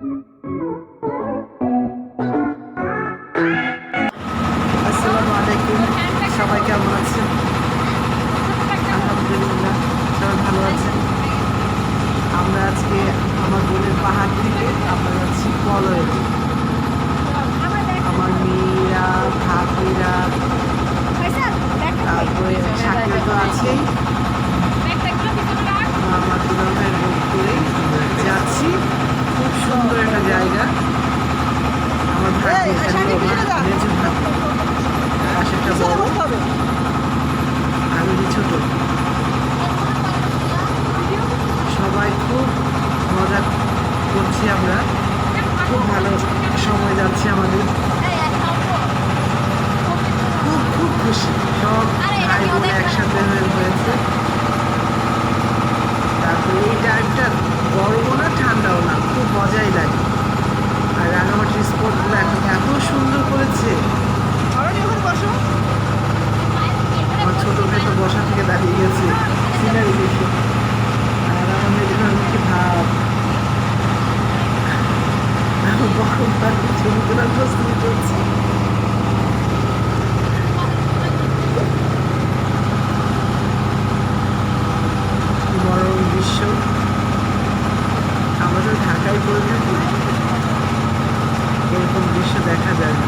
আসসালামু আলাইকুম, সবাই কেমন আছেন? আলহামদুলিল্লাহ, সবাই ভালো আছেন। আমরা আজকে আমার বোনের পাহাড় থেকে আমরা যাচ্ছি কলয়ের। আমার মেয়েরা, ভাবিরা, তারপরে শাকিল তো আছেই। আমার দুলাল ভাইয়ের বোট করে যাচ্ছি। খুব সুন্দর একটা জায়গা। আমার ভাই এখানে মেজু ভাই পাশেরটা বড়, আমি ছোট। সবাই খুব মজা করছি, আমরা খুব ভালো সময় যাচ্ছে আমাদের। খুব খুব খুশি, সব ভাই বোন একসাথে হয়েছে। তারপরে এই টাইমটা গরমও না ঠান্ডাও না, খুব মজাই লাগে। আর রাঙামাটির স্পটগুলো এখন এত সুন্দর করেছে। আমার ছোট ভাই তো বসা থেকে দাঁড়িয়ে গেছে সিনারি দেখে। আর আমার মেয়েদের মুখে ভাব, ছবি তোলার প্রস্তুতি চলছে। মনোরম দৃশ্য। আমরা তো ঢাকায় পড়ে থাকি, এরকম দৃশ্য দেখা যায় না।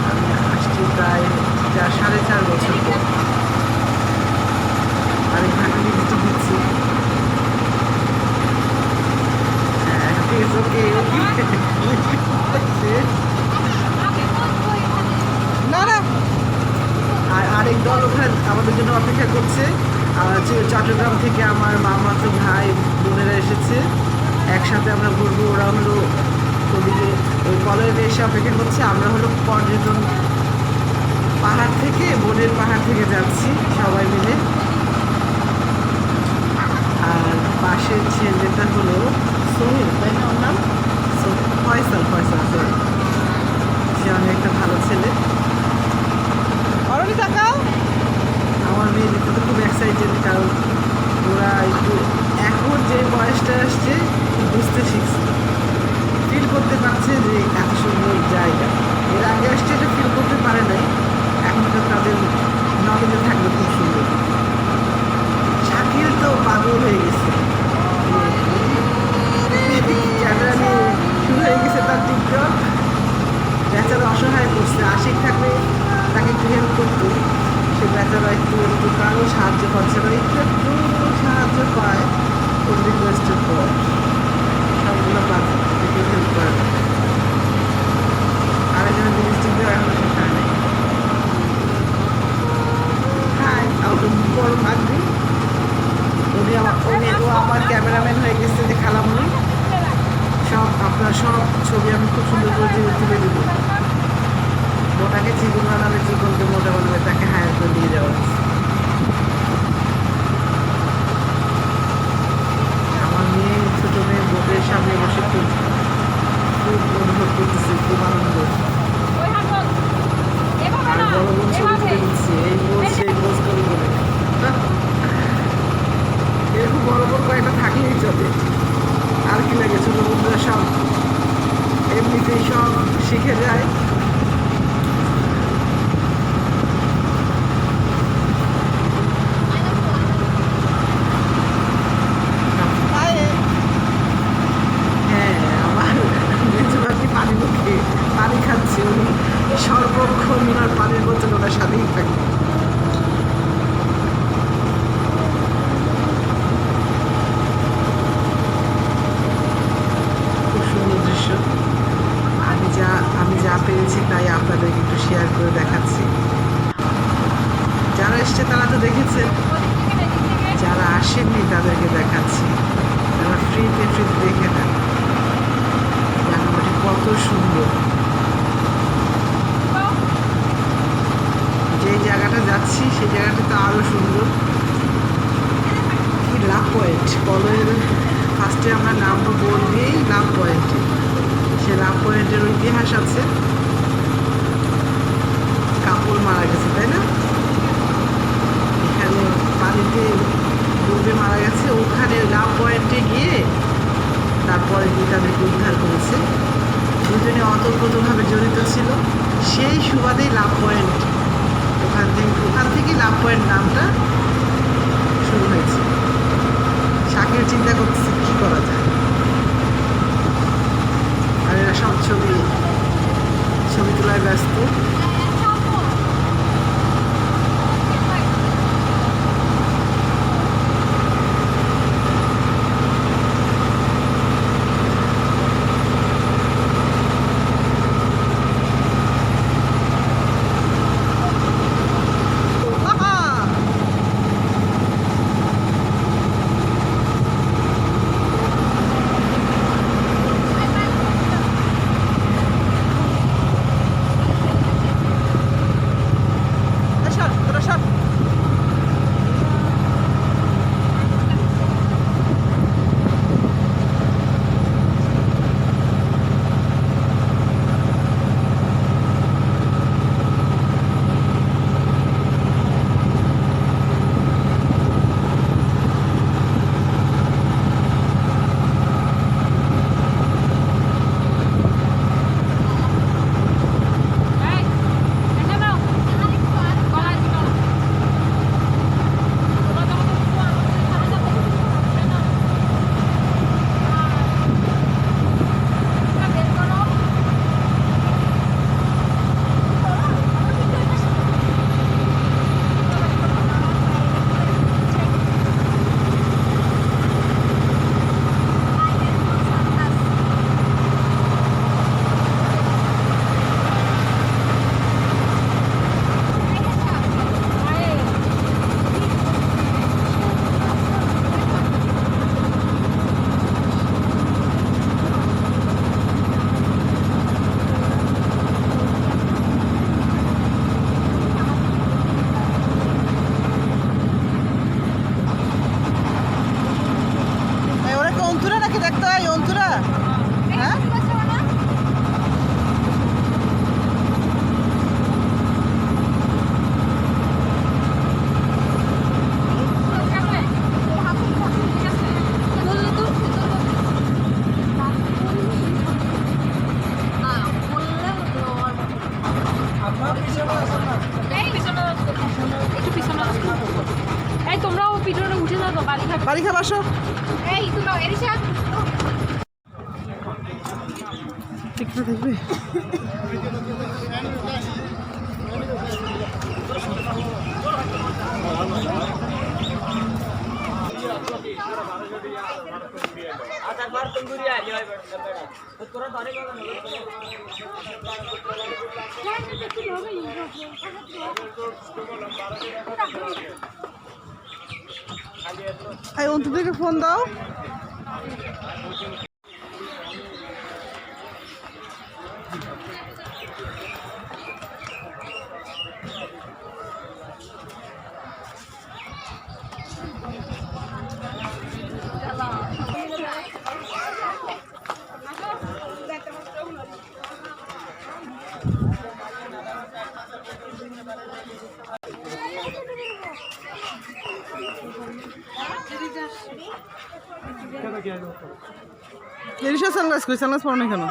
আমি আসছি প্রায় 4.5 বছর পর। আর এই ঢাকা ভিজিট দিচ্ছি। হ্যাঁ, না না, আর আরেক দল ওখানে আমাদের জন্য অপেক্ষা করছে। আর চট্টগ্রাম থেকে আমার মামাতো ভাই বোনেরা এসেছে, একসাথে আমরা ঘুরবো। ওরা হলো ওদিকে ওই কলেজে এসে অপেক্ষা করছে। আমরা হলো পর্যটন পাহাড় থেকে, বোনের পাহাড় থেকে যাচ্ছি সবাই মিলে। আর পাশের ছেলেটা হলো সোহেল, তাই না? ওর নাম ফয়সাল। সরি, সে অনেক একটা ভালো ছেলে। আমার মেয়ে দেখতে তো খুব এক্সাইটেড, কারণ ওরা একটু এখন যে বয়সটা আসছে বুঝতে শিখছে, ফিল করতে পারছে যে এত সুন্দর জায়গা। এর আগে আসছে এটা ফিল করতে পারে নাই, এখন তো তাদের নলেজে থাকবে খুব সুন্দর। শাকিল তো পাগল হয়ে গেছে, ক্যামেরা নিয়ে শুরু হয়ে গেছে তার টিকটক। বেচারা অসহায় করছে, আশিক থাকলে তাকে একটু হেল্প করতো, সে বেচারা একটু কারো সাহায্য করছে না, একটু সাহায্য পায় ওর রিকোয়েস্টের পর, সবগুলো বাজে, একটু হেল্প করে না। আরেকজনের জিনিস চিন্তা এখন শেখায় নেই। হ্যাঁ, বড় ভাগ্যি ও আমার ক্যামেরাম্যান হয়ে গেছে, যে খালামুনি সব আপনার সব ছবি আমি খুব সুন্দর করে তুলে দেবো। মোটাকে চিকন বানাবে, চিকনকে মোটা বানাবে, তাকে হায়ার করে দিয়ে যাওয়া। আমার মেয়ে, ছোট মেয়ে বোটের সামনে বসে খুব অনুভব করতেছে, খুব আনন্দ। আর বড় বোন ছবি তুলে দিচ্ছে, এই বলছে এই পোজ করে বলে। এরকম বড় বোন কয়েকটা থাকলেই চলে, আর কি লাগে। ছোট বন্ধুরা সব এমনিতেই সব শিখে যায়। পানি খাচ্ছে, উনি সর্বক্ষণ ওনার পানির বোতল ওনার সাথেই থাকে। খুব সুন্দর দৃশ্য। আমি যা পেরেছি তাই আপনাদেরকে একটু শেয়ার করে দেখাচ্ছি। যারা এসছে তারা তো দেখেছে, যারা আসেননি তাদেরকে দেখাচ্ছি। তারা ফ্রিতে দেখে নেন রাঙামাটি কত সুন্দর। যে জায়গাটা যাচ্ছি সেই জায়গাটা তো আরো সুন্দর। কি লাভ পয়েন্ট, কলের ফার্স্টে আমরা নামবো বোট দিয়েই লাভ পয়েন্টে। সে লাভ পয়েন্টের ইতিহাস আছে, কাপড় মারা গেছে, তাই না? এখানে পানিতে ডুবে মারা গেছে, ওখানে লাভ পয়েন্টে গিয়ে তারপরে তাদেরকে উদ্ধার করেছে। দুজনে অতপ্রতভাবে জড়িত ছিল। সেই সুবাদেই লাভ পয়েন্ট, ওখান থেকেই লাভ পয়েন্ট নামটা শুরু হয়েছে। শাকির চিন্তা করতেছে কী করা যায়, আর এরা সব ছবি তোলায় ব্যস্ত। দেখতে হয় অন্তরা, হ্যাঁ তোমরাও পিছনে উঠে যাও তো, বাড়ি খাবার আসো। এই তোমরা এরিশা টিকটা দেখবে। অন্তুদেরকে ফোন দাও। এরিশা সানগ্লাস কই, সানগ্লাস পরো না কেন?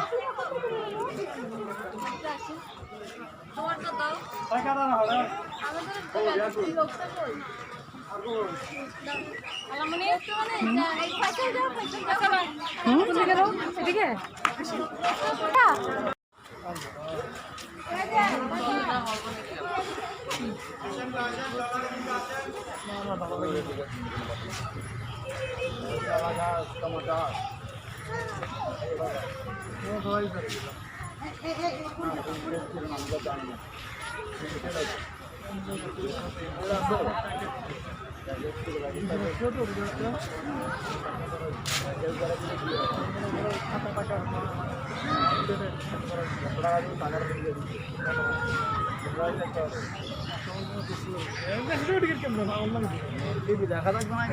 দেখা থাকবে না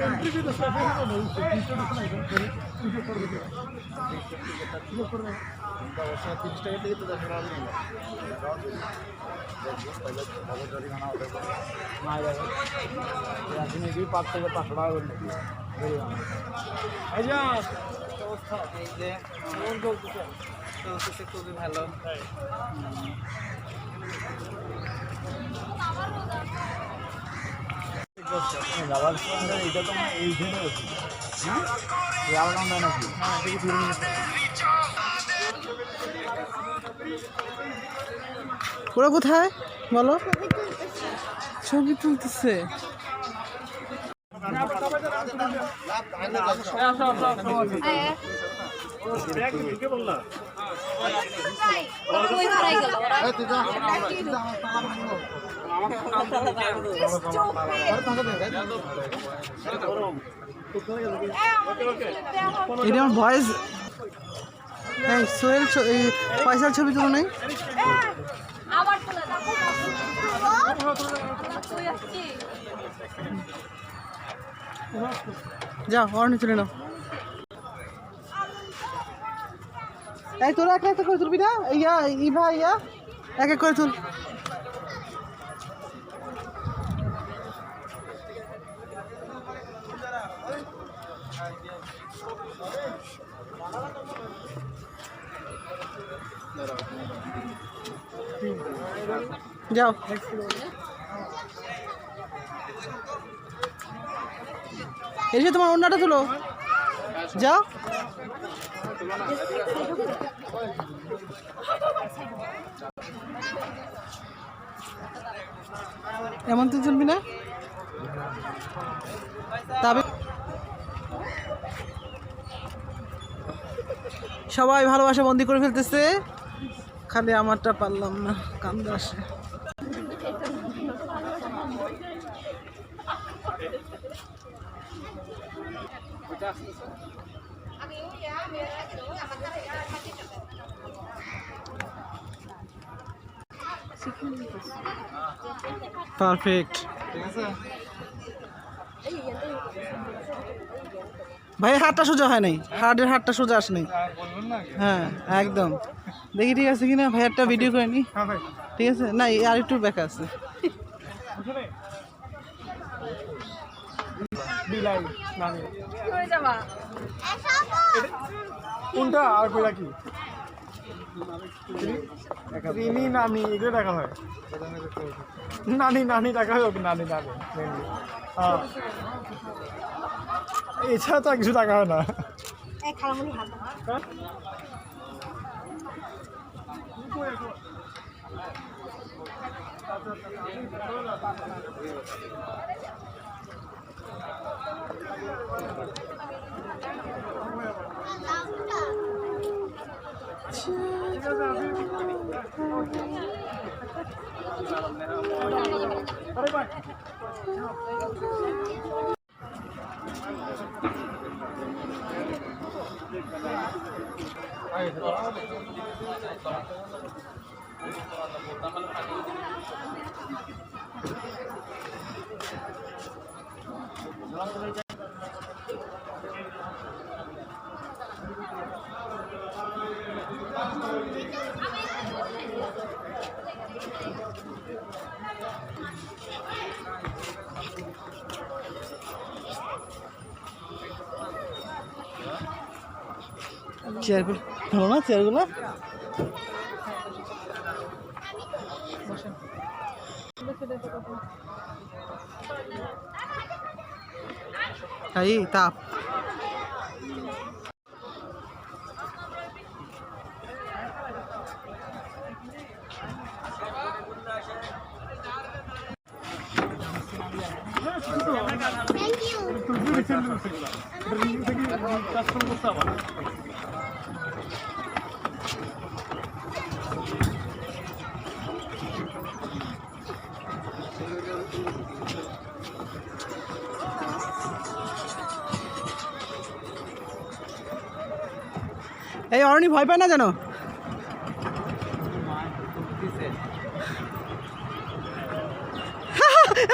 30 টাকা থেকে তো 10 টাকা নেই না 5 থেকে 500 টাকা করে এই যে চলতেছে খুবই ভালো। ওরা কোথায় বলো? ছবি তুলতেছে। এটা আমার ভয়েস। এই সোহেল পয়সার ছবি তুলো নাই? যাও অরণি তুলে নাও। এই তোরা একটা একটা করে তুলবি না? ইভা এক এক করে তুল। যাও এসে তোমার অন্যটা তুলো। যাও এমন তো চলবি না। তবে সবাই ভালোবাসা বন্দি করে ফেলতেছে, খালি আমারটা পারলাম না, কান্দে আসে। পারফেক্ট। ভাই হাতটা সোজা হয় নাই, হাতটা সোজা আসে নাই। হ্যাঁ একদম দেখি ঠিক আছে কিনা। ভাই একটা ভিডিও করে নি, ঠিক আছে? না আর একটু ব্যাক আছে। কোনটা আর কইরা কি রিমি নানি এগুলো দেখা হয়। নানি দেখা হয়, নানি হ্যাঁ, এছাড়া তো আর কিছু দেখা হয় না। চেয়ারগুলো ভালো না, চেয়ারগুলো তাই তাপ। এই অরণি ভয় পায় না জানো?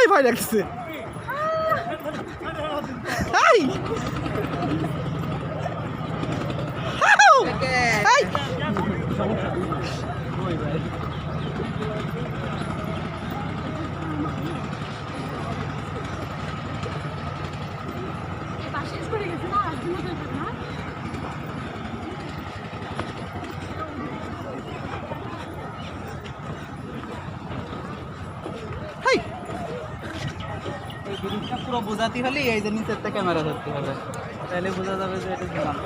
এই ভয় লাগছে। পুরো বোঝাতে হলে এই যে নিচের থেকে ক্যামেরা ধরতে হবে, তাহলে বোঝা যাবে যে এটা বিমান।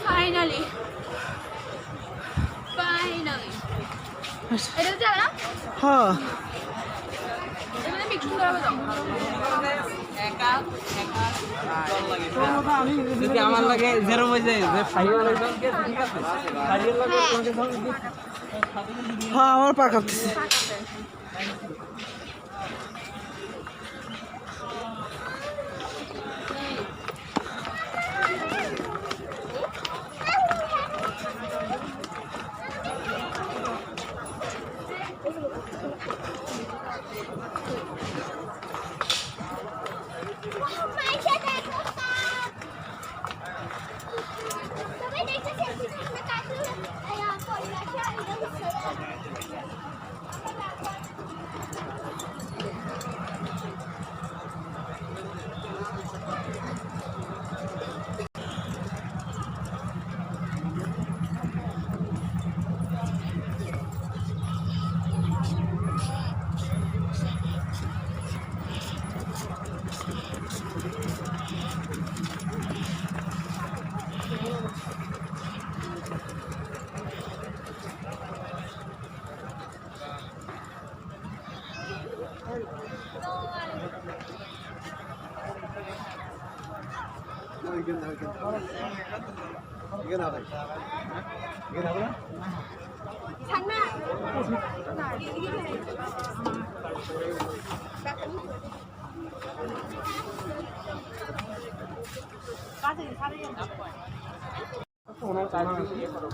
ফাইনালি ফাইনালি এটা যাবে না, হ্যাঁ এটা মিক্স করে হবে তো যদি আমার লাগে যেরকম হয়েছে যে ফাইনাল ঠিক আছে, ফাইনাল লাগে হ্যাঁ আমার পা কাঁপতেছে।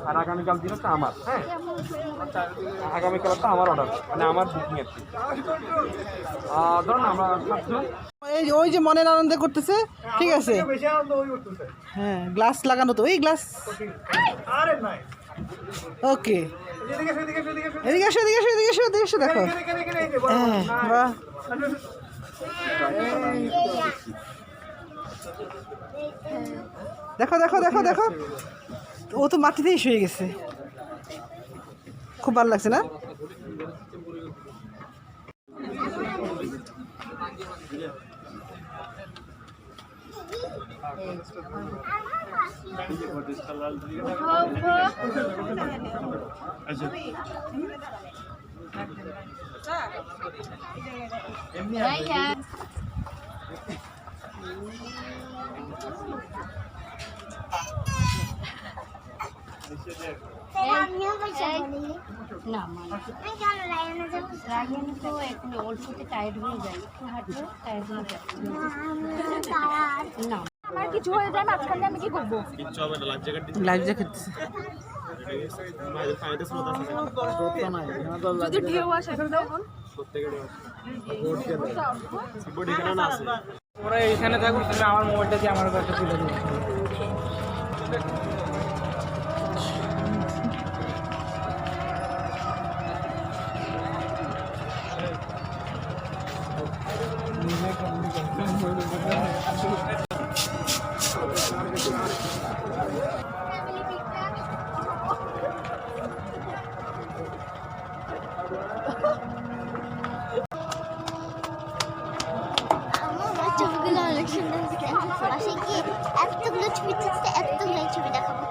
আর আগামীকাল দিন হচ্ছে আমার, হ্যাঁ আগামীকালটা আমার অর্ডার, মানে আমার বুকিং আর কি। ধরুন আমরা 7 জন। এই যে ওই যে মনের আনন্দে করতেছে, ঠিক আছে। বেশি আনন্দ ওই করতেছে। হ্যাঁ গ্লাস লাগানো তো, ওই গ্লাস। আরে নাই, ওকে এদিকে এদিকে এদিকে এদিকে এসো এদিকে এসো এদিকে এসো এদিকে এসো দেখো। এখানে এই যে বড় হ্যাঁ বাহ, দেখো দেখো দেখো দেখো, ও তো মাটিতেই শুয়ে গেছে। খুব ভালো লাগছে না? না রায়ন তো এখন অল্পতে টায়ার্ড হয়ে যায়, একটু হাঁটলে টায়ার্ড হয়ে যায়। না আমার কিছু হয়ে যায় মাঝখানে আমি কি করবো? লাইফ জ্যাকেট যদি ঢেউ আসে তখন ওরা এইখানে থাকুক, তুমি আমার মোবাইলটা দিয়ে আমার কাছে তুলে দিও। ছবিগুলো অনেক সুন্দর হচ্ছে। পাশে গিয়ে এতগুলো ছবি তুলতে, এতগুলো ছবি দেখাবো।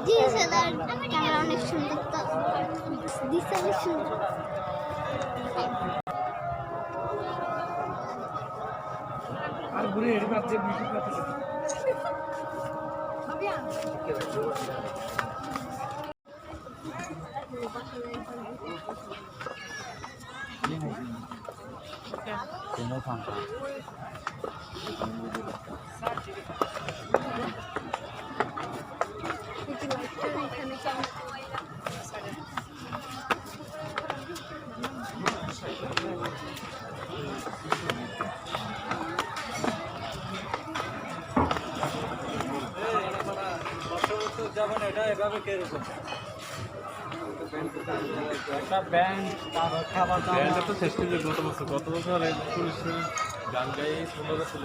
DSLR ক্যামেরা অনেক সুন্দর, তো দিচ্ছে অনেক সুন্দর। আর ঘুরে এর কাছে মিউজিক করতে যেমন এটা এভাবে কে একটা ব্যান্ড খাবার ব্যান্ডটা তো শেষ করে গত বছর পুলিশের গান গায়ে সুন্দর ছিল।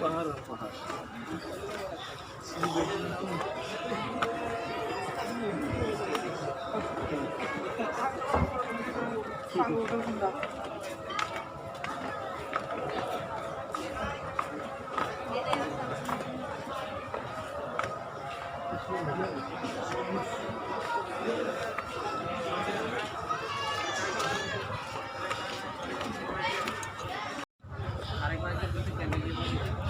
পাহাড় পাহাড়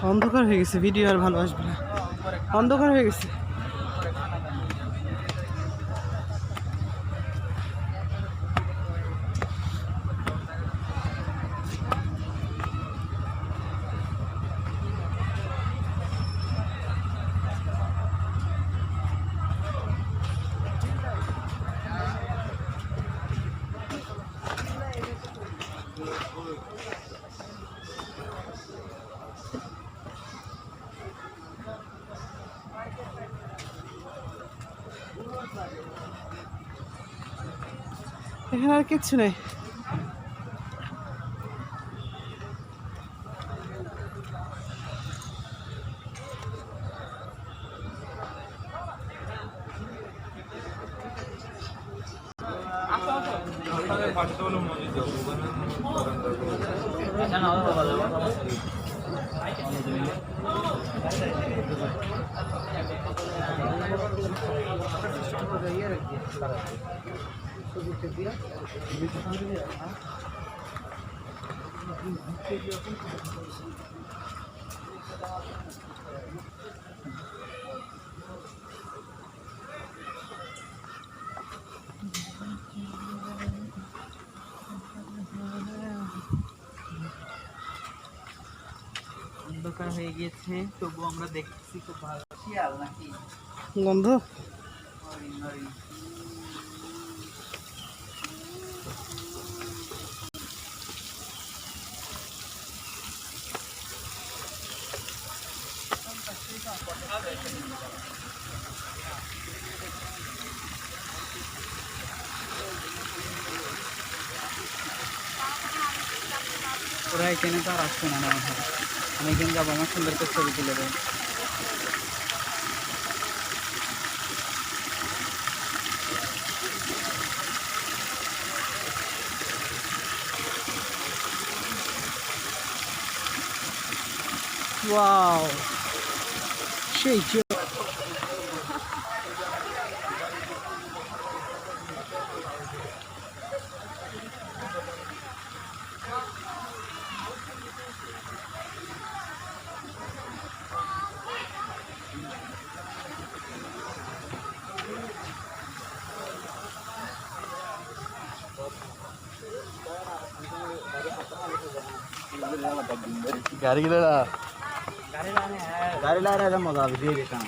অন্ধকার হয়ে গেছে, ভিডিও আর ভালো আসবে না, অন্ধকার হয়ে গেছে। এখানে আর কিচ্ছু নেই। অন্ধকার হয়ে গিয়েছে, তবু আমরা দেখছি খুব ভালো। শিয়াল নাকি গন্ধ হরিণ হরিণ। ওরা এখানে তো আর আসছে না, আমি এখানে যাবো, আমার সুন্দর করে ছবি তুলে দেয়। ওয়াও, সেই गाड़ी की लड़ा गाड़ी ला रहा है, मजा भी दे देता हूँ।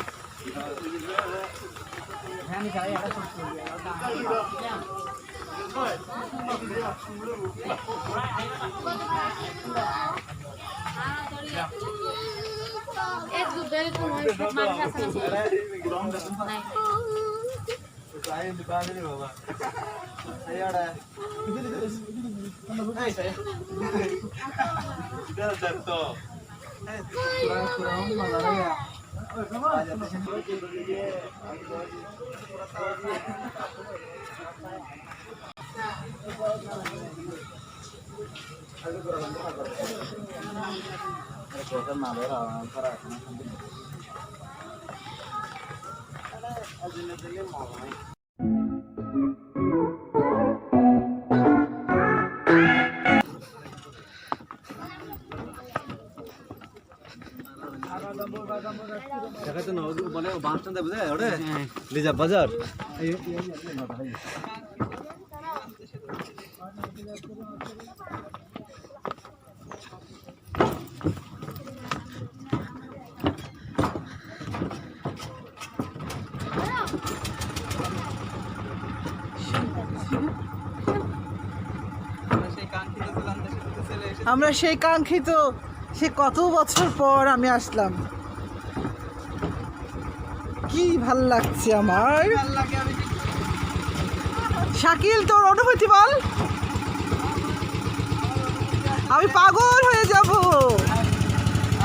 দেখাতে না মানে বাসটা বুঝে ওরে লিজা বাজার আমরা সেই কাঙ্ক্ষিত, সে কত বছর পর আমি আসলাম। কি ভাল লাগছে আমার। শাকিল, তোর অনুভূতি বল। আমি পাগল হয়ে যাব।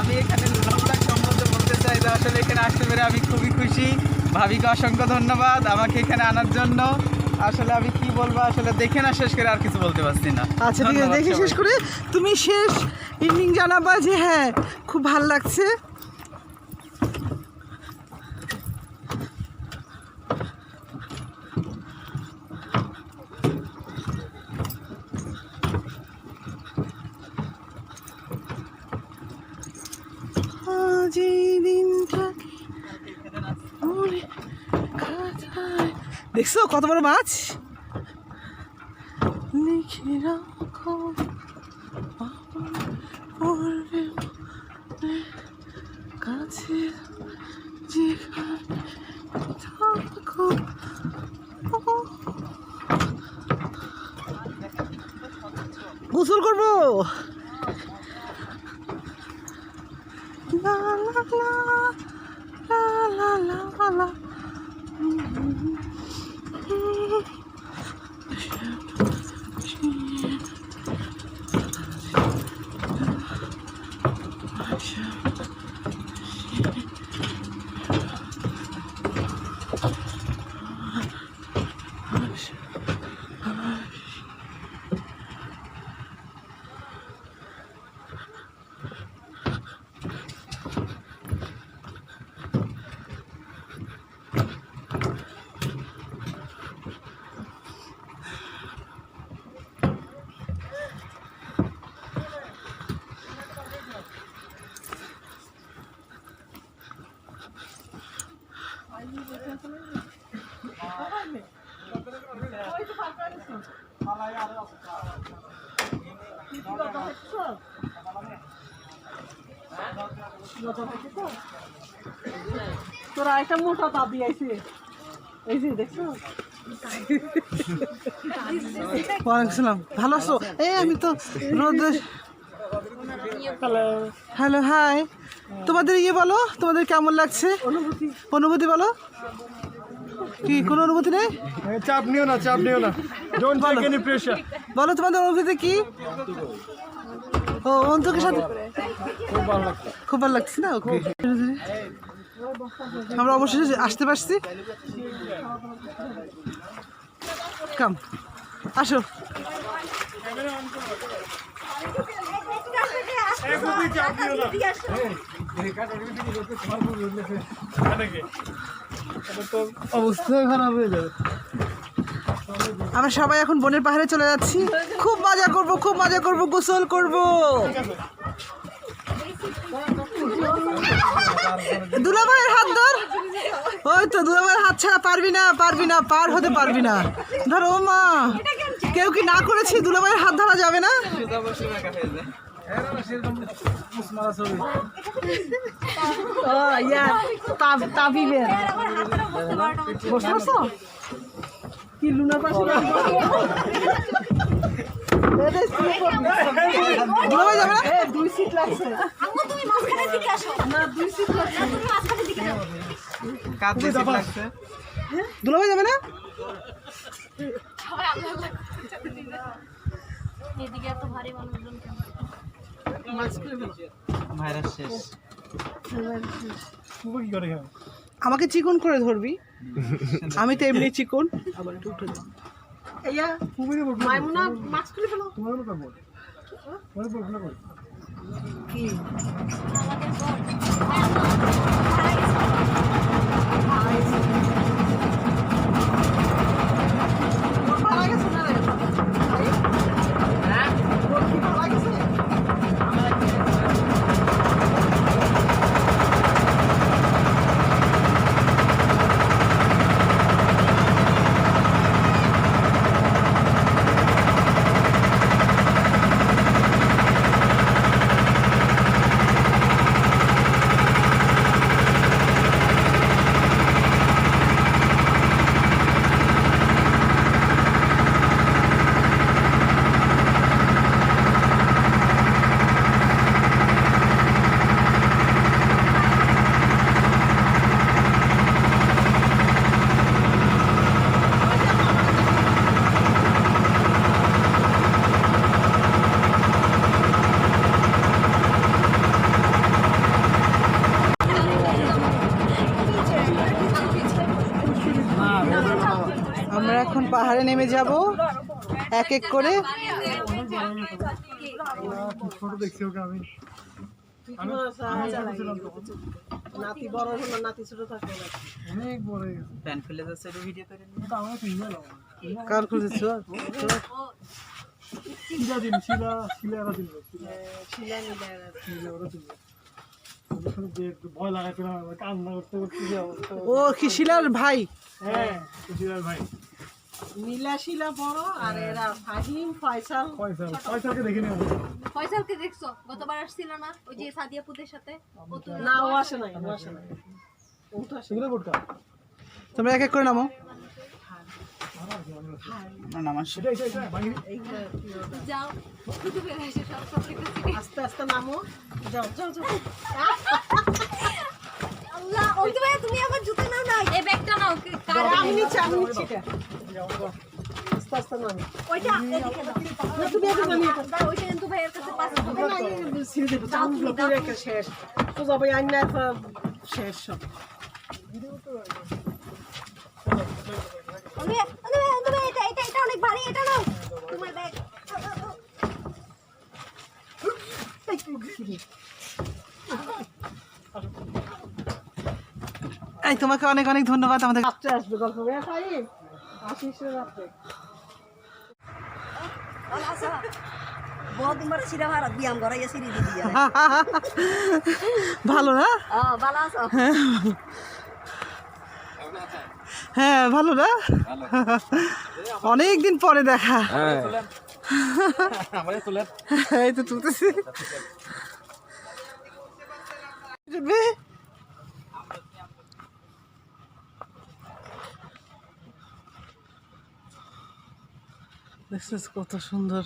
আমি এখানে লুনাব্লগ সম্বন্ধে বলতে চাই যে আসলে এখানে আসতে পেরে আমি খুবই খুশি। ভাবিকে অসংখ্য ধন্যবাদ আমাকে এখানে আনার জন্য। আসলে আমি কি বলবো, আসলে দেখে না শেষ করে আর কিছু বলতে পারছি না। আচ্ছা ঠিক আছে, ধন্যবাদ দেখে শেষ সবাইকে। করে তুমি শেষ ইভিনিং জানাবা যে হ্যাঁ খুব ভাল লাগছে। আজ এই দিনটাকে মনে খাতায়। দেখছো কত বড় মাছ। লিখে রাখো পড়বে কাছে যেখানে থাকো। গোসল করবো। লা লা লা লা লা লা লা। তোরা একটা মোটা দাবি আইছে, এই যে দেখছো। ওয়ালাইকুম সালাম, ভালো আছো? এই আমি তো রোদে। Hello, hi. তোমাদের ইয়ে বলো, তোমাদের কেমন লাগছে? অনুভূতি বলো। কি কোনো অনুভূতি নেই? চাপ নিও না, চাপ নিও না, ডোন্ট টেক এনি প্রেশার। বলো তোমাদের অনুভূতি কি? ও অন্তকের সাথে খুব ভালো লাগছে না? ওকে, আমরা অবশ্যই আসতে পারছি। কাম আসো। অবস্থা খারাপ হয়ে যাবে। আমরা সবাই এখন বনের পাহাড়ে চলে যাচ্ছি। খুব মজা করব, খুব মজা করব, গোসল করব। দুলাভাইয়ের হাত ধর। ওই তো দুলাভাইয়ের হাত ছাড়া পারবি না, পারবি না, পার হতে পারবি না। ধরো। ও মা, কেউ কি না করেছি? দুলাভাইয়ের হাত ধরা যাবে না? কি লুনা পাশে দুলাভাই যাবে না? দুই সিট লাগছে। আম্মু তুমি মাঝখানের দিকে আসো। না, দুই সিট লাগছে। তুমি মাঝখানের দিকে যাও। কাজ বেশি লাগছে। দুলাভাই যাবে না? সবাই আল্লাহ আল্লাহ এদিকে এত ভারী মানুষজন কেন? ভাইরাস শেষ। আমাকে চিকন করে ধরবি। আমি তো এমনি চিকন। আবার একটু উঠে যাও। এইয়া মাইমুনা মাস্ক খুলে ফেলো। কি আমরা এখন পাহাড়ে নেমে যাব এক এক করে। কার খুঁজেছ? ও কি শিলার ভাই? নীলা শিলা বড় আর এরা ফাহিম ফয়সালকে দেখে নেব। ফয়সালকে দেখছো? গতবার আসছিল না ওই যে সাদিয়াপুদের সাথে? না ও আসে নাই, ও আসে নাই। ও তো আসে নাই। তোমরা এক এক করে নামো। যাও শুধু বের এসে সব সব আস্তে আস্তে নামো। যাও যাও যাও। আল্লাহ ওকে ভাই তুমি আমার জুতো নাও না, এই ব্যাগটা নাও। আমি নিচ্ছি এটা। আস্তে আস্তে নামো। ওইটা এদিকে দাও। না তুমি আগে নামিয়ে দাও। দাও ওইটা কিন্তু ভাইয়ের কাছে পাস হবে না। সিল দেব। চামগুলো পুরো একটা শেষ। তো যাবে আইনা শেষ সব। এটা অনেক ভারী, এটা নাও তোমার ব্যাগ। এই তোমাকে অনেক অনেক ধন্যবাদ। আমাদের রাত্রে আসবে গল্প ভাইয়া ফাহিম। আসিস রাত্রে। বহুত দিন পর সিরা ভাড়া ব্যায়াম করাইয়া সিঁড়ি দিয়ে দিয়া। ভালো না? ভালো আছো? হ্যাঁ ভালো না? অনেক দিন পরে দেখা। এই তো তুলতেছি। দেখছিস কত সুন্দর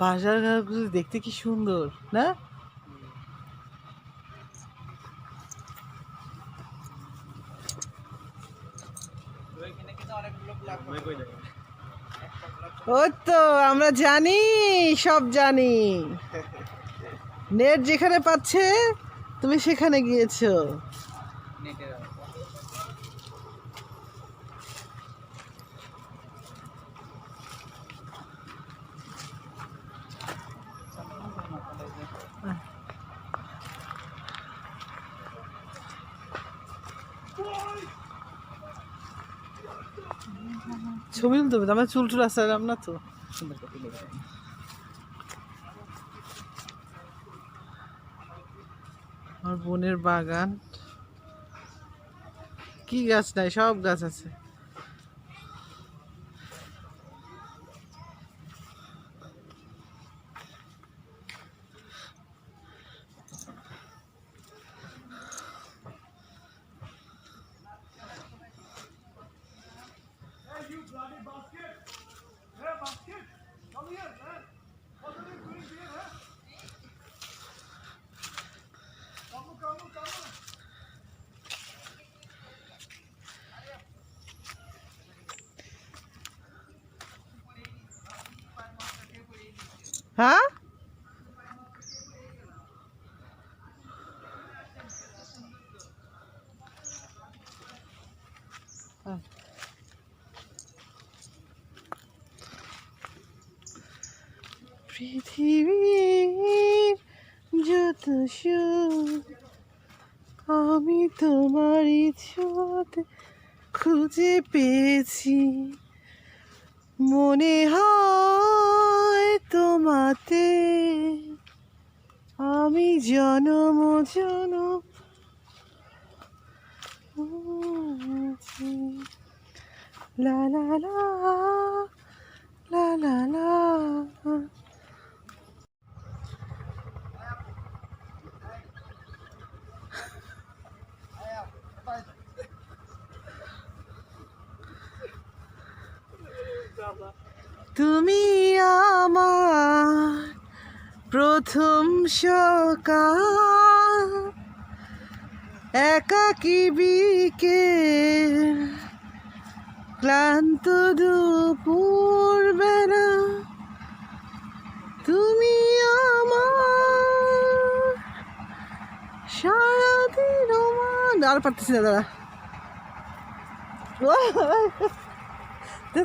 বাজার ঘাটগুলো দেখতে, কি সুন্দর না? ওই তো আমরা জানি, সব জানি। নেট যেখানে পাচ্ছে তুমি সেখানে গিয়েছো। ছবি তুলতে হবে, আমরা চুল টুল আসলাম না তো। আমার বোনের বাগান, কি গাছ নাই, সব গাছ আছে। হ্যাঁ পৃথিবীর যত সুখ আমি তোমারই ছোঁয়াতে খুঁজে পেয়েছি। মনে হয় তোমাতে আমি জনম জনম লা লা লা লা লা লা। তুমি আমার প্রথম সকাল, একাকী বিকেল, ক্লান্ত দুপুর বেলা, তুমি আমার সারাদিন। আর পারতেছি না দাদা,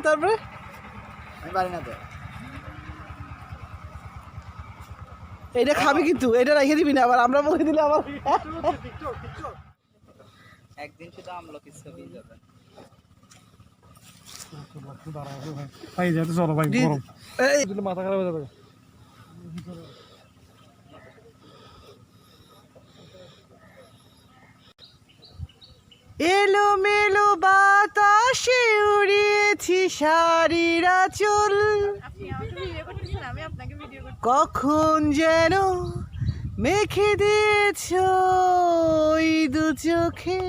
তারপরে আমি পারি না তো। এটা খাবি কিন্তু, এটা রেখে দিবি না আবার, আমরা মুখে দিলে আবার। একদিন শুধু আমলকির ছবি যাবে। মাথা খারাপ হয়ে যাবে। এলো মেলো বাতাসে উড়িয়েছি শাড়ির আঁচল, কখন যেন মেখে দিয়েছ ওই দু চোখে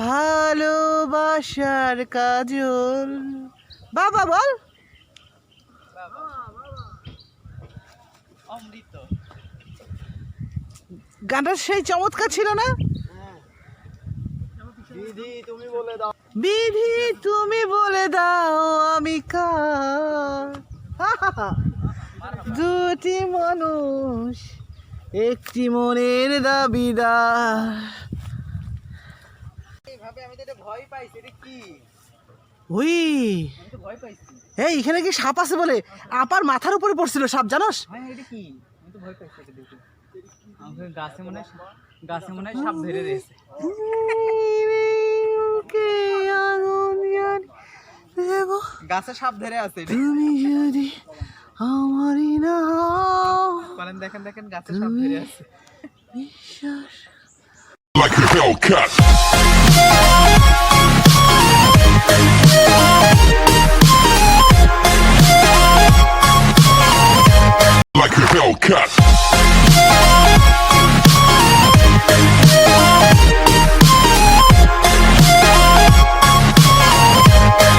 ভালোবাসার কাজল। বাবা বল। অমৃত। গানটা সেই চমৎকার ছিল না? দিদি তুমি বলে দাও। বিধি তুমি বলে দাও আমি কার। দুটি মানুষ একটি মনের দাবিদার। এইভাবে আমি তো এটা ভয় পাইছি, এটা কি? ওই আমি তো ভয় পাইছি। এই এখানে কি সাপ আছে বলে আপার মাথার উপরে পড়ছিল সাপ, জানোস? হ্যাঁ এটা কি? আমি তো ভয় পাইছি এটা দেখে। আমাকে গাছে মনে হয় সাপ ধরে রয়েছে। গাছে সাপ ধরে আছে এটা। তুমি যদি আমারই না হও, বলেন, দেখেন গাছে সাপ ধরে আছে। বিশ্বাস like a Hellcat. Like a Hellcat.